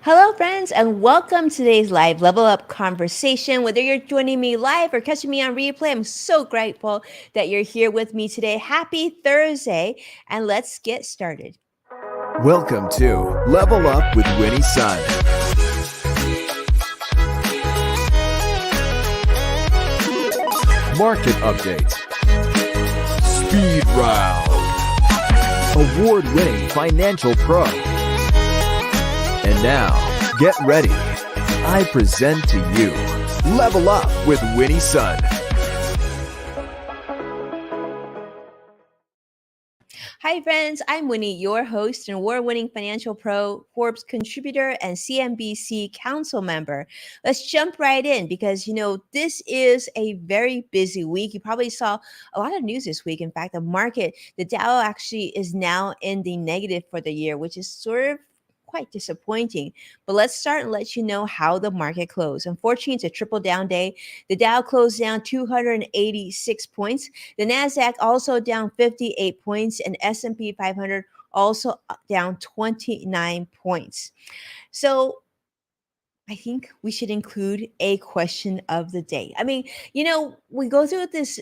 Hello, friends, and welcome to today's live level up conversation. Whether you're joining me live or catching me on replay, I'm so grateful that you're here with me today. Happy Thursday, and let's get started. Welcome to Level Up with Winnie Sun. Market update. Speed round. Award-winning financial pro. And now, get ready. I present to you Level Up with Winnie Sun. Hi, friends. I'm Winnie, your host and award winning financial pro, Forbes contributor, and CNBC council member. Let's jump right in because, this is a very busy week. You probably saw a lot of news this week. In fact, the Dow actually is now in the negative for the year, which is sort of quite disappointing. But let's start and let you know how the market closed. Unfortunately, it's a triple down day. The Dow closed down 286 points. The Nasdaq also down 58 points, and S&P 500 also down 29 points. So I think we should include a question of the day. We go through this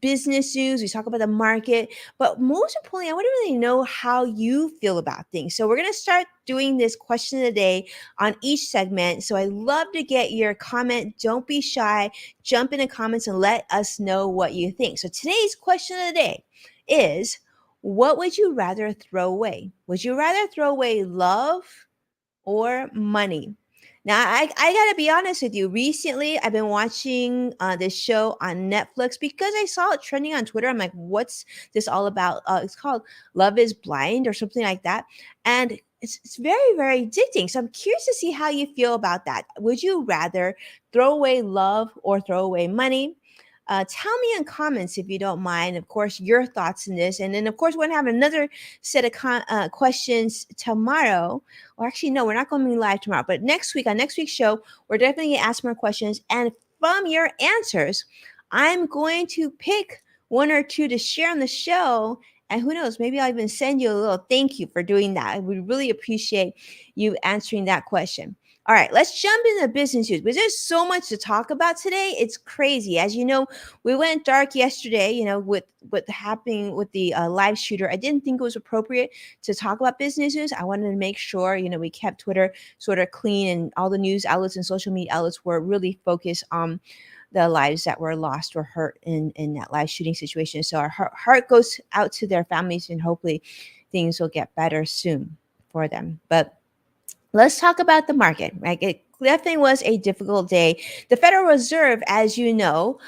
business news, we talk about the market, but most importantly, I want to really know how you feel about things. So we're going to start doing this question of the day on each segment. So I love to get your comment. Don't be shy. Jump in the comments and let us know what you think. So today's question of the day is, what would you rather throw away? Would you rather throw away love or money? Now, I gotta be honest with you. Recently, I've been watching this show on Netflix because I saw it trending on Twitter. I'm like, what's this all about? It's called Love is Blind or something like that. And it's very, very addicting. So I'm curious to see how you feel about that. Would you rather throw away love or throw away money? Tell me in comments if you don't mind, of course, your thoughts in this. And then, of course, we're going to have another set of questions tomorrow. Or actually, no, we're not going to be live tomorrow. But next week, on next week's show, we're definitely going to ask more questions. And from your answers, I'm going to pick one or two to share on the show. And who knows, maybe I'll even send you a little thank you for doing that. I would really appreciate you answering that question. All right, let's jump into business news because there's so much to talk about today. It's crazy. As you know, we went dark yesterday, with what happening with the live shooter. I didn't think it was appropriate to talk about business news. I wanted to make sure, we kept Twitter sort of clean and all the news outlets and social media outlets were really focused on the lives that were lost or hurt in that live shooting situation. So our heart goes out to their families and hopefully things will get better soon for them. But let's talk about the market, right? It definitely was a difficult day. The Federal Reserve, as you know,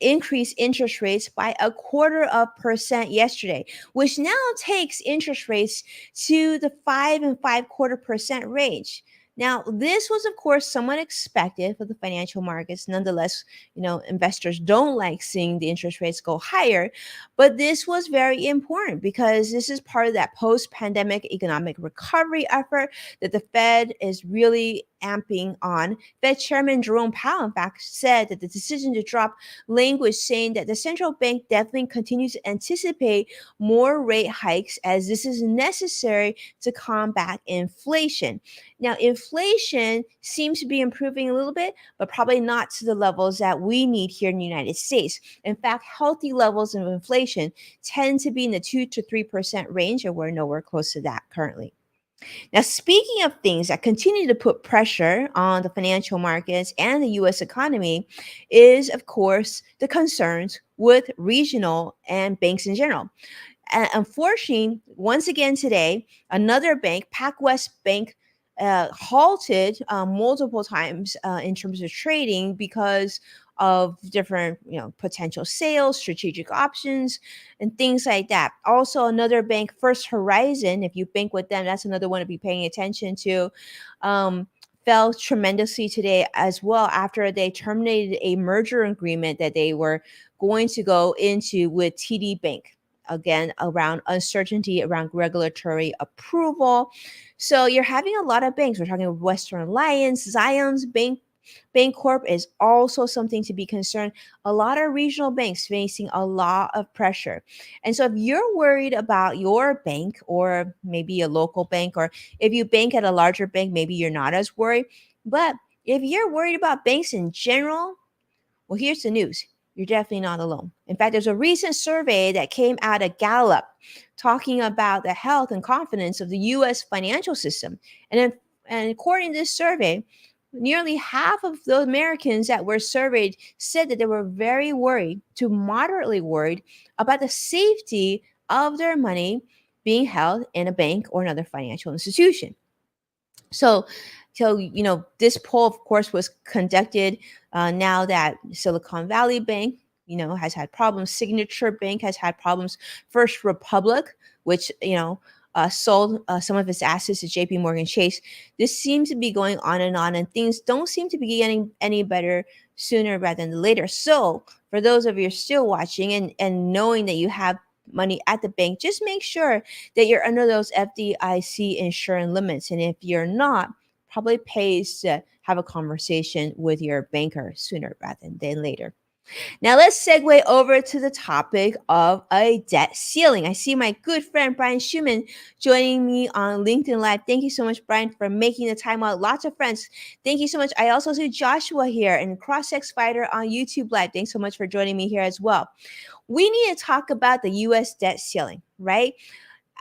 increased interest rates by 0.25% yesterday, which now takes interest rates to the 5.25% range. Now, this was, of course, somewhat expected for the financial markets. Nonetheless, investors don't like seeing the interest rates go higher. But this was very important because this is part of that post-pandemic economic recovery effort that the Fed is really amping on. Fed Chairman Jerome Powell, in fact, said that the decision to drop language saying that the central bank definitely continues to anticipate more rate hikes as this is necessary to combat inflation. Now, inflation seems to be improving a little bit, but probably not to the levels that we need here in the United States. In fact, healthy levels of inflation tend to be in the 2 to 3% range, and we're nowhere close to that currently. Now, speaking of things that continue to put pressure on the financial markets and the US economy, is of course the concerns with regional and banks in general. And unfortunately, once again today, another bank, PacWest Bank, halted multiple times in terms of trading because of different potential sales, strategic options, and things like that. Also, another bank, First Horizon, if you bank with them, that's another one to be paying attention to, fell tremendously today as well after they terminated a merger agreement that they were going to go into with TD Bank, again around uncertainty around regulatory approval. So you're having a lot of banks. We're talking Western Alliance, Zions Bank, Bancorp is also something to be concerned. A lot of regional banks facing a lot of pressure. And so if you're worried about your bank or maybe a local bank, or if you bank at a larger bank, maybe you're not as worried. But if you're worried about banks in general, well, here's the news. You're definitely not alone. In fact, there's a recent survey that came out of Gallup talking about the health and confidence of the US financial system. And according to this survey, nearly half of the Americans that were surveyed said that they were very worried to moderately worried about the safety of their money being held in a bank or another financial institution. So, this poll, of course, was conducted now that Silicon Valley Bank, has had problems. Signature Bank has had problems. First Republic, which sold some of its assets to J.P. Morgan Chase. This seems to be going on, and things don't seem to be getting any better sooner rather than later. So, for those of you still watching and knowing that you have money at the bank, just make sure that you're under those FDIC insurance limits. And if you're not, probably pays to have a conversation with your banker sooner rather than later. Now let's segue over to the topic of a debt ceiling. I see my good friend Brian Schumann joining me on LinkedIn Live. Thank you so much, Brian, for making the time out. Lots of friends. Thank you so much. I also see Joshua here and CrossX Fighter on YouTube Live. Thanks so much for joining me here as well. We need to talk about the US debt ceiling, right?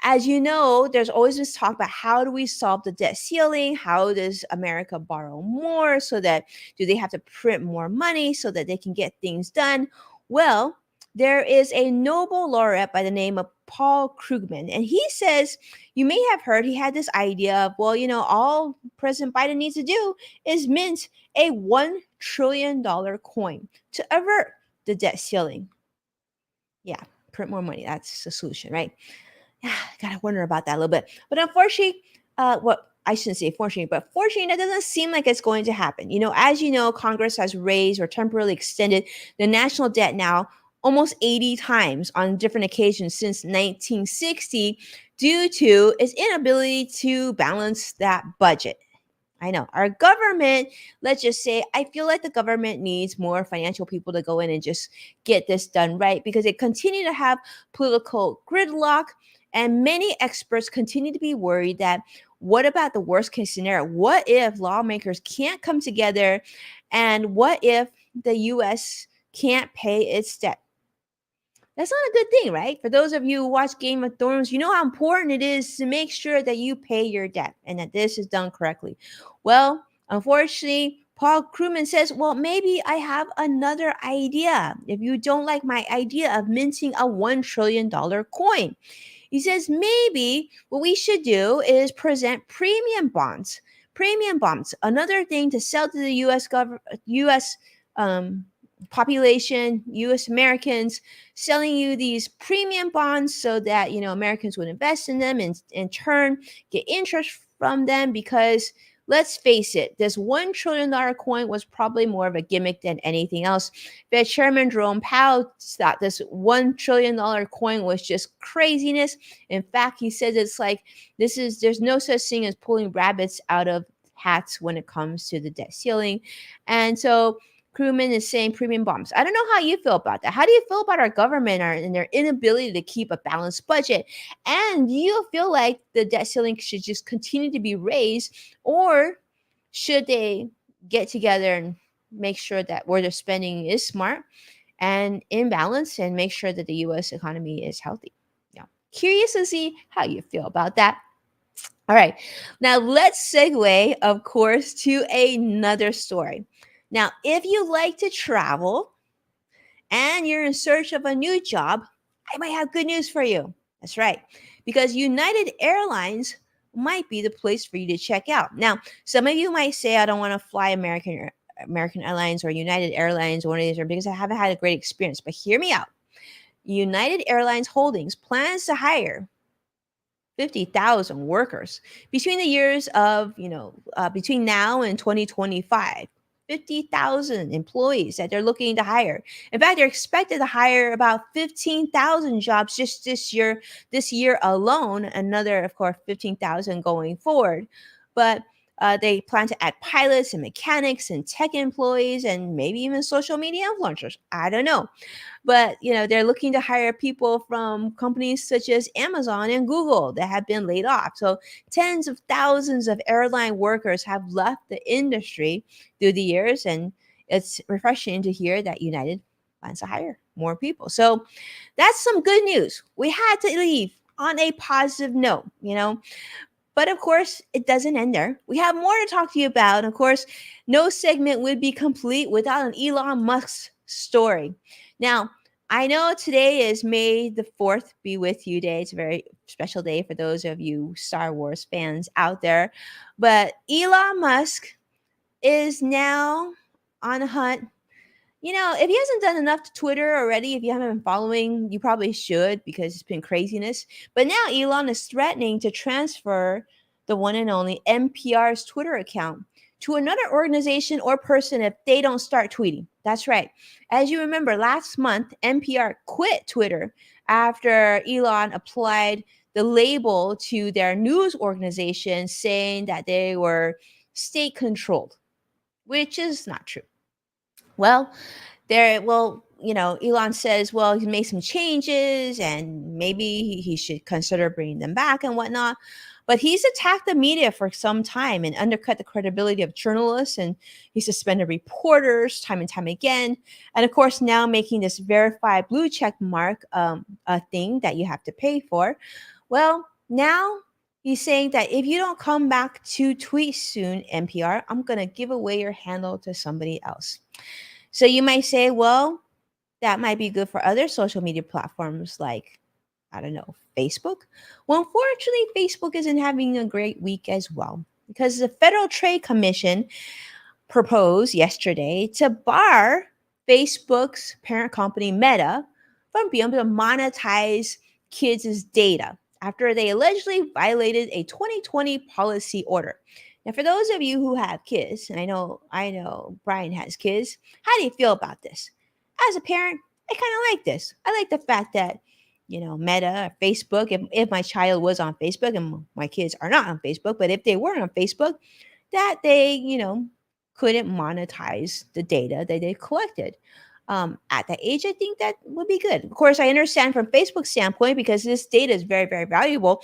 As you know, there's always this talk about how do we solve the debt ceiling? How does America borrow more so that do they have to print more money so that they can get things done? Well, there is a Nobel laureate by the name of Paul Krugman, and he says, you may have heard he had this idea of, well, all President Biden needs to do is mint a $1 trillion coin to avert the debt ceiling. Yeah, print more money. That's the solution, right? Yeah, gotta wonder about that a little bit. But unfortunately, I shouldn't say fortunately, but fortunately, that doesn't seem like it's going to happen. As you know, Congress has raised or temporarily extended the national debt now almost 80 times on different occasions since 1960 due to its inability to balance that budget. I know our government, let's just say, I feel like the government needs more financial people to go in and just get this done right because they continue to have political gridlock. And many experts continue to be worried that what about the worst case scenario? What if lawmakers can't come together? And what if the US can't pay its debt? That's not a good thing, right? For those of you who watch Game of Thrones, you know how important it is to make sure that you pay your debt and that this is done correctly. Well, unfortunately, Paul Krugman says, well, maybe I have another idea. If you don't like my idea of minting a $1 trillion coin, he says maybe what we should do is present premium bonds. Premium bonds, another thing to sell to the U.S. Population, U.S. Americans, selling you these premium bonds so that Americans would invest in them and in turn get interest from them. Because let's face it, this $1 trillion coin was probably more of a gimmick than anything else. Fed Chairman Jerome Powell thought this $1 trillion coin was just craziness. In fact, he says it's like there's no such thing as pulling rabbits out of hats when it comes to the debt ceiling. And so Krugman is saying premium bonds. I don't know how you feel about that. How do you feel about our government and their inability to keep a balanced budget? And do you feel like the debt ceiling should just continue to be raised, or should they get together and make sure that where they're spending is smart and in balance and make sure that the U.S. economy is healthy? Yeah, curious to see how you feel about that. All right, now let's segue, of course, to another story. Now, if you like to travel and you're in search of a new job, I might have good news for you. That's right, because United Airlines might be the place for you to check out. Now, some of you might say, I don't want to fly American Airlines or United Airlines or one of these because I haven't had a great experience. But hear me out. United Airlines Holdings plans to hire 50,000 workers between the years of, between now and 2025. 50,000 employees that they're looking to hire. In fact, they're expected to hire about 15,000 jobs just this year alone. Another, of course, 15,000 going forward. But They plan to add pilots and mechanics and tech employees and maybe even social media influencers. I don't know. But they're looking to hire people from companies such as Amazon and Google that have been laid off. So tens of thousands of airline workers have left the industry through the years, and it's refreshing to hear that United plans to hire more people. So that's some good news. We had to leave on a positive note. But of course, it doesn't end there. We have more to talk to you about. And of course, no segment would be complete without an Elon Musk story. Now, I know today is May the 4th, be with you day. It's a very special day for those of you Star Wars fans out there. But Elon Musk is now on a hunt. If he hasn't done enough to Twitter already, if you haven't been following, you probably should because it's been craziness. But now Elon is threatening to transfer the one and only NPR's Twitter account to another organization or person if they don't start tweeting. That's right. As you remember, last month, NPR quit Twitter after Elon applied the label to their news organization saying that they were state controlled, which is not true. Well, Elon says, well, he made some changes and maybe he should consider bringing them back and whatnot. But he's attacked the media for some time and undercut the credibility of journalists, and he suspended reporters time and time again. And of course, now making this verified blue check mark a thing that you have to pay for. Well, now he's saying that if you don't come back to tweet soon, NPR, I'm going to give away your handle to somebody else. So you might say, well, that might be good for other social media platforms like, I don't know, Facebook. Well, unfortunately, Facebook isn't having a great week as well because the Federal Trade Commission proposed yesterday to bar Facebook's parent company Meta from being able to monetize kids' data after they allegedly violated a 2020 policy order. Now, for those of you who have kids, and I know Brian has kids, how do you feel about this? As a parent, I kind of like this. I like the fact that, Meta, Facebook, if my child was on Facebook and my kids are not on Facebook, but if they were on Facebook, that they, couldn't monetize the data that they collected. At that age, I think that would be good. Of course, I understand from Facebook's standpoint because this data is very, very valuable.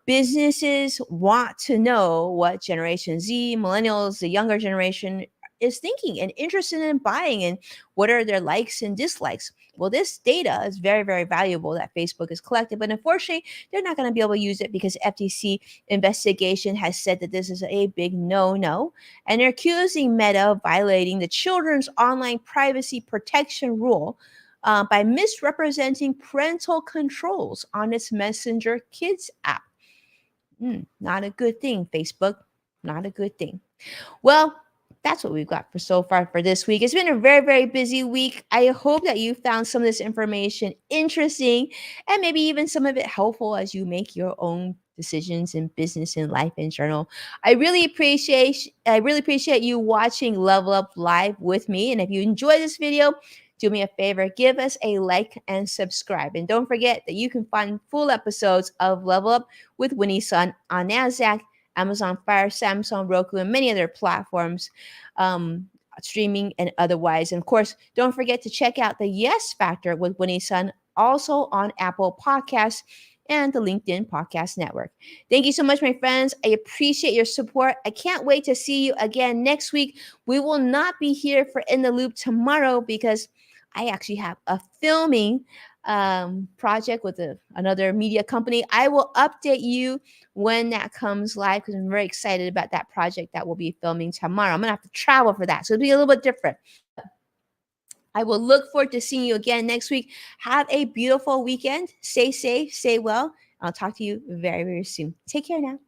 Businesses want to know what Generation Z, millennials, the younger generation is thinking and interested in buying and what are their likes and dislikes. Well, this data is very, very valuable that Facebook has collected, but unfortunately, they're not going to be able to use it because FTC investigation has said that this is a big no-no, and they're accusing Meta of violating the Children's Online Privacy Protection Rule by misrepresenting parental controls on its Messenger Kids app. Not a good thing, Facebook. Not a good thing. Well, that's what we've got for so far for this week. It's been a very, very busy week. I hope that you found some of this information interesting and maybe even some of it helpful as you make your own decisions in business and life in general. I really appreciate you watching Level Up Live with me. And if you enjoy this video, do me a favor, give us a like and subscribe. And don't forget that you can find full episodes of Level Up with Winnie Sun on NASDAQ, Amazon Fire, Samsung, Roku, and many other platforms, streaming and otherwise. And of course, don't forget to check out the Yes Factor with Winnie Sun, also on Apple Podcasts and the LinkedIn Podcast Network. Thank you so much, my friends. I appreciate your support. I can't wait to see you again next week. We will not be here for In the Loop tomorrow because I actually have a filming project with another media company. I will update you when that comes live because I'm very excited about that project that we'll be filming tomorrow. I'm going to have to travel for that, so it'll be a little bit different. I will look forward to seeing you again next week. Have a beautiful weekend. Stay safe, stay well. I'll talk to you very, very soon. Take care now.